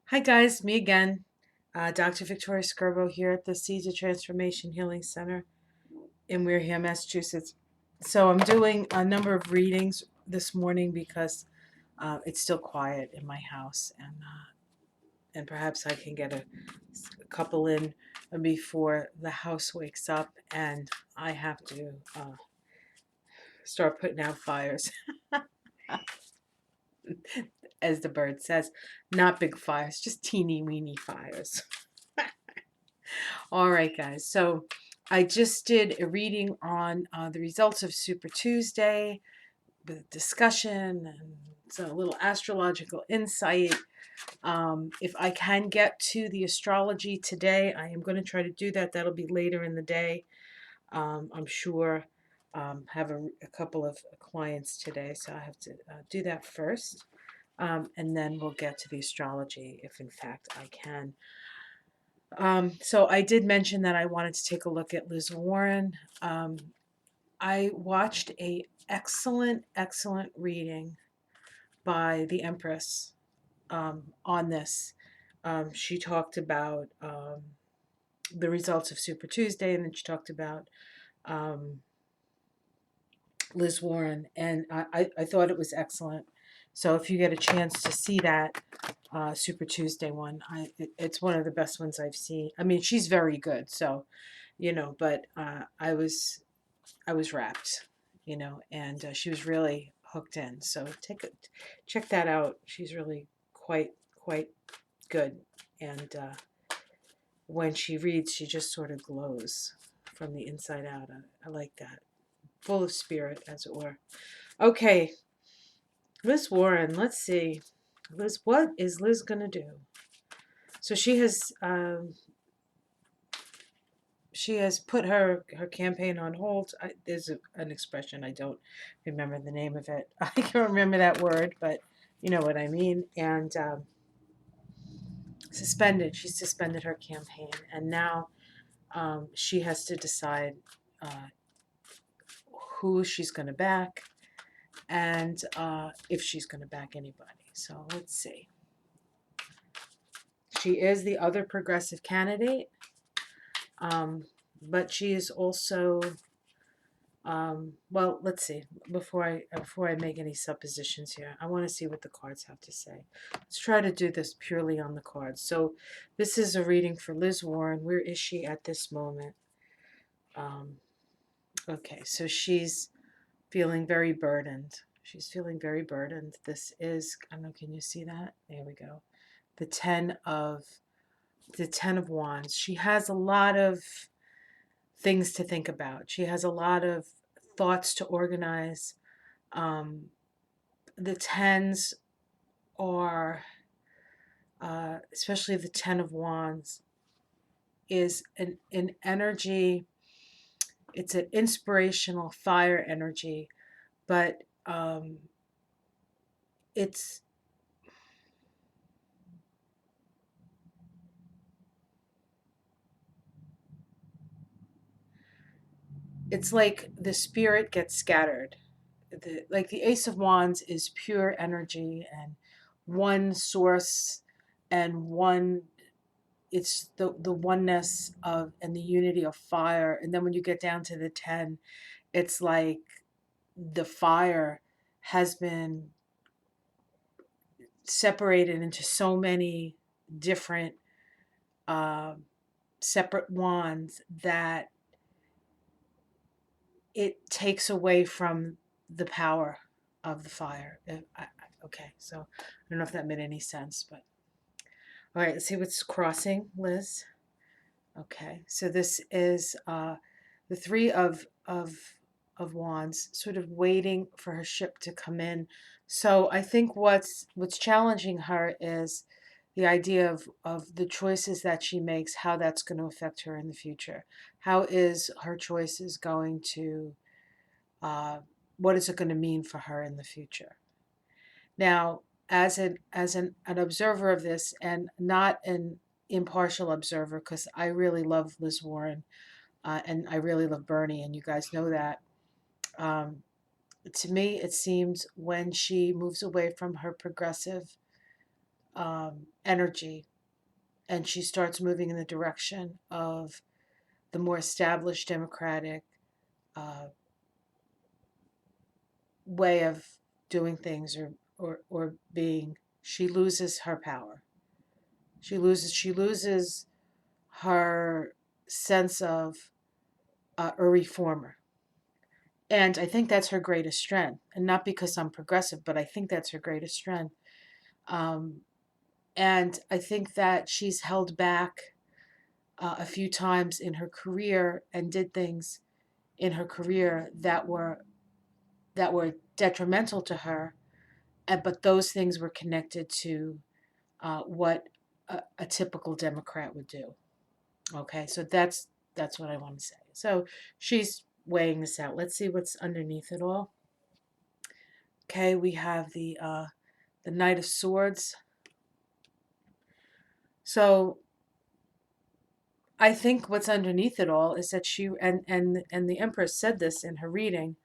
Hi guys, me again. Dr. Victoria Skirbo here at the Seeds of Transformation Healing Center in Wareham, Massachusetts. So I'm doing a number of readings this morning because it's still quiet in my house, and perhaps I can get a couple in before the house wakes up, and I have to start putting out fires, as the bird says. Not big fires, just teeny weeny fires. All right, guys. So I just did a reading on the results of Super Tuesday with discussion and so a little astrological insight. If I can get to the astrology today, I am going to try to do that. That'll be later in the day. I'm sure have a couple of clients today, so I have to do that first. And then we'll get to the astrology if in fact I can. So I did mention that I wanted to take a look at Liz Warren. Um, I watched a excellent reading by the Empress on this. She talked about the results of Super Tuesday, and then she talked about um, Liz Warren, and I thought it was excellent. So if you get a chance to see that Super Tuesday one, it's one of the best ones I've seen. I mean, she's very good, so but I was wrapped, and she was really hooked in. So check that out. She's really quite good, and when she reads, she just sort of glows from the inside out. I like that, full of spirit, as it were. Okay, Liz Warren. Let's see, Liz. What is Liz gonna do? So she has put her campaign on hold. There's an expression, I don't remember the name of it. I can't remember that word, but you know what I mean. And she suspended her campaign, and now she has to decide uh, who she's going to back and if she's going to back anybody. So let's see. She is the other progressive candidate, um, but she is also well, let's see. Before I make any suppositions here, I want to see what the cards have to say. Let's try to do this purely on the cards. So, this is a reading for Liz Warren. Where is she at this moment? Um, okay, so she's feeling very burdened. She's feeling very burdened. This is, I don't know, can you see that? There we go. The Ten of Wands. She has a lot of things to think about. She has a lot of thoughts to organize. Um, the tens are, especially the Ten of Wands, is an energy. It's an inspirational fire energy, but it's it's like the spirit gets scattered. Like the Ace of Wands is pure energy and one source and one. It's the oneness of and the unity of fire. And then when you get down to the 10, it's like the fire has been separated into so many different uh, separate wands that it takes away from the power of the fire. Okay, so I don't know if that made any sense, but all right, let's see what's crossing, Liz. Okay, so this is the Three of Wands, sort of waiting for her ship to come in. So I think what's challenging her is the idea of the choices that she makes, how that's going to affect her in the future. How is her choices going to uh, what is it going to mean for her in the future? Now, as an observer of this, and not an impartial observer, because I really love Liz Warren, and I really love Bernie, and you guys know that. Um, to me, it seems when she moves away from her progressive energy, and she starts moving in the direction of the more established democratic uh, way of doing things, or being. She loses her power. She loses her sense of a reformer. And I think that's her greatest strength. And not because I'm progressive, but I think that's her greatest strength. Um, and I think that she's held back a few times in her career and did things in her career that were detrimental to her. But those things were connected to what a typical Democrat would do. Okay, so that's what I want to say. So she's weighing this out. Let's see what's underneath it all. Okay, we have the Knight of Swords. So I think what's underneath it all is that she and the Empress said this in her reading,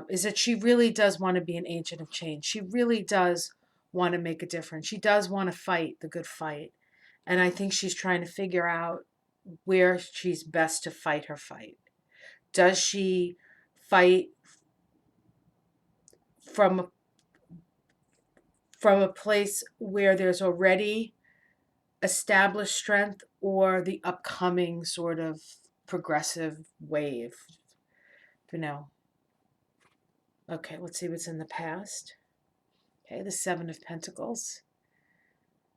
is that she really does want to be an agent of change. She really does want to make a difference. She does want to fight the good fight, and I think she's trying to figure out where she's best to fight her fight. Does she fight from from a place where there's already established strength, or the upcoming sort of progressive wave? You know. Okay, let's see what's in the past. Okay, the Seven of Pentacles.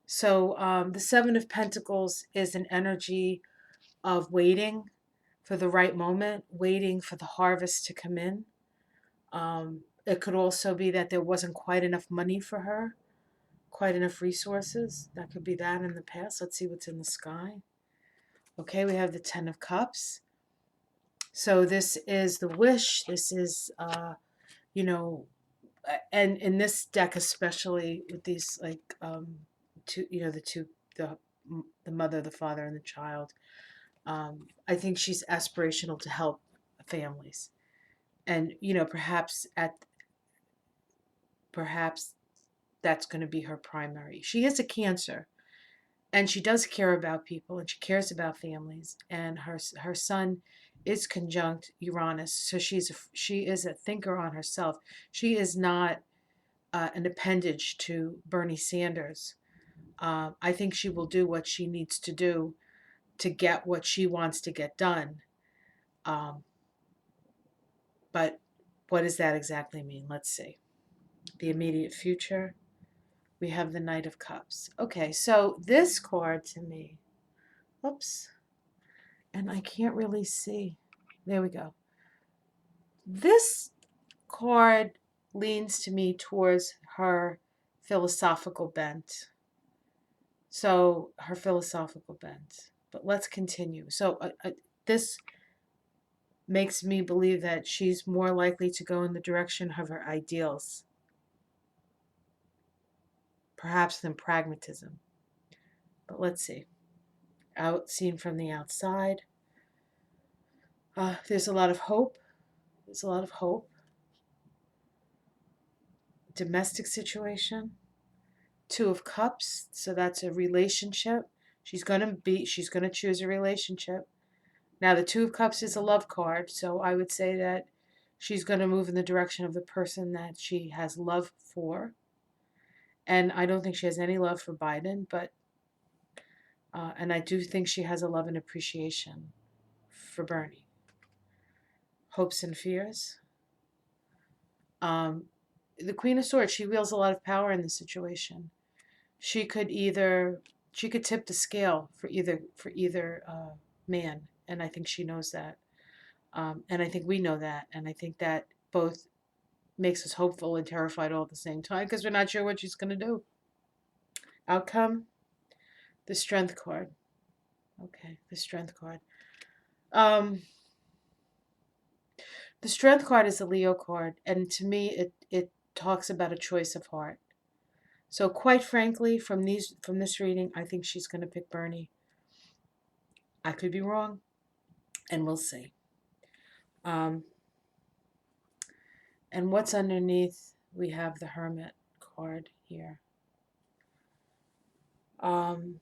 So the Seven of Pentacles is an energy of waiting for the right moment, waiting for the harvest to come in. It could also be that there wasn't quite enough money for her, quite enough resources. That could be that in the past. Let's see what's in the sky. Okay, we have the Ten of Cups. So this is the wish. This is, you know, and in this deck especially with these like two, the the mother, the father, and the child. I think she's aspirational to help families, and perhaps that's going to be her primary. She is a Cancer, and she does care about people, and she cares about families, and her son is conjunct Uranus, so she is a thinker on herself. She is not an appendage to Bernie Sanders. I think she will do what she needs to do to get what she wants to get done. Um, but what does that exactly mean? Let's see. The immediate future. We have the Knight of Cups. Okay, so this card to me, oops, and I can't really see. There we go. This card leans to me towards her philosophical bent. So, her philosophical bent. But let's continue. So, this makes me believe that she's more likely to go in the direction of her ideals, perhaps than pragmatism. But let's see. Seen from the outside, there's a lot of hope. There's a lot of hope. Domestic situation. Two of Cups. So that's a relationship. She's gonna choose a relationship. Now the Two of Cups is a love card, so I would say that she's gonna move in the direction of the person that she has love for. And I don't think she has any love for Biden, but and I do think she has a love and appreciation for Bernie. Hopes and fears. Um, the Queen of Swords, she wields a lot of power in this situation. She could tip the scale for either man, and I think she knows that, and I think we know that, and I think that both makes us hopeful and terrified all at the same time because we're not sure what she's going to do. Outcome, the Strength card. Okay, the Strength card. Um, the Strength card is a Leo card, and to me, it talks about a choice of heart. So, quite frankly, from this reading, I think she's going to pick Bernie. I could be wrong, and we'll see. Um, and what's underneath? We have the Hermit card here. Um,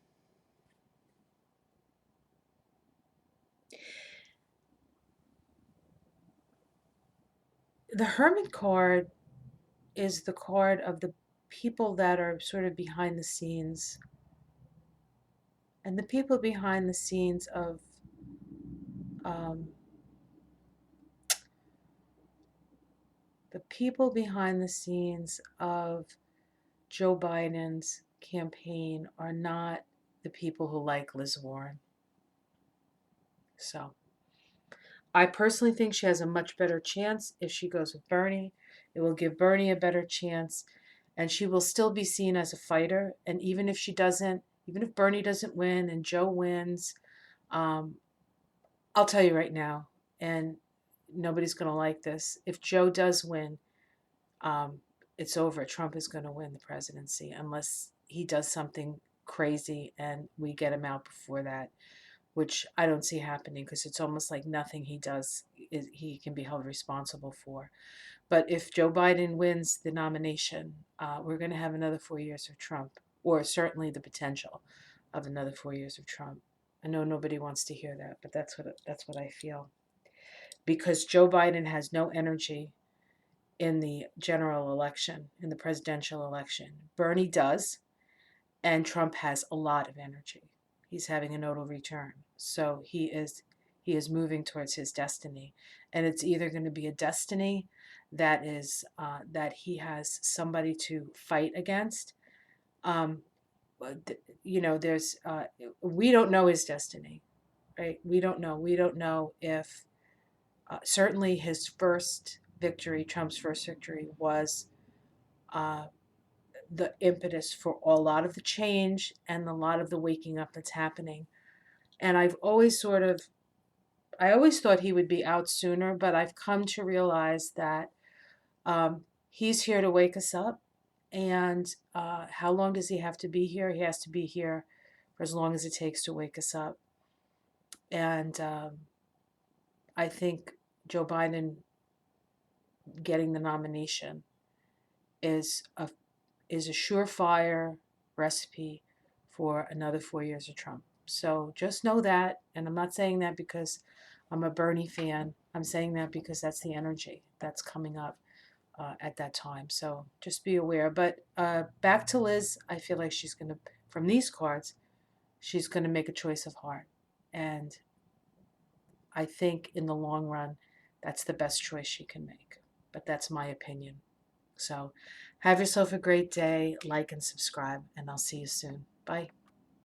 the Hermit card is the card of the people that are sort of behind the scenes. And the people behind the scenes of um, the people behind the scenes of Joe Biden's campaign are not the people who like Liz Warren. So I personally think she has a much better chance if she goes with Bernie. It will give Bernie a better chance, and she will still be seen as a fighter. And even if she doesn't, even if Bernie doesn't win and Joe wins, um, I'll tell you right now, and nobody's going to like this. If Joe does win, um, it's over. Trump is going to win the presidency unless he does something crazy and we get him out before that, which I don't see happening because it's almost like nothing he does he can be held responsible for. But if Joe Biden wins the nomination, we're going to have another 4 years of Trump, or certainly the potential of another 4 years of Trump. I know nobody wants to hear that, but that's what I feel. Because Joe Biden has no energy in the general election, in the presidential election. Bernie does, and Trump has a lot of energy. He's having a nodal return. So he is moving towards his destiny. And it's either going to be a destiny that he has somebody to fight against. Um, there's we don't know his destiny, right? We don't know if certainly his first victory, Trump's first victory, was uh, the impetus for a lot of the change and a lot of the waking up that's happening. And I always thought he would be out sooner, but I've come to realize that he's here to wake us up. And how long does he have to be here? He has to be here for as long as it takes to wake us up. And I think Joe Biden getting the nomination is a surefire recipe for another 4 years of Trump. So just know that, and I'm not saying that because I'm a Bernie fan. I'm saying that because that's the energy that's coming up at that time. So just be aware. But back to Liz, I feel like she's going to, from these cards, she's going to make a choice of heart. And I think in the long run, that's the best choice she can make. But that's my opinion. So have yourself a great day, like and subscribe, and I'll see you soon. Bye.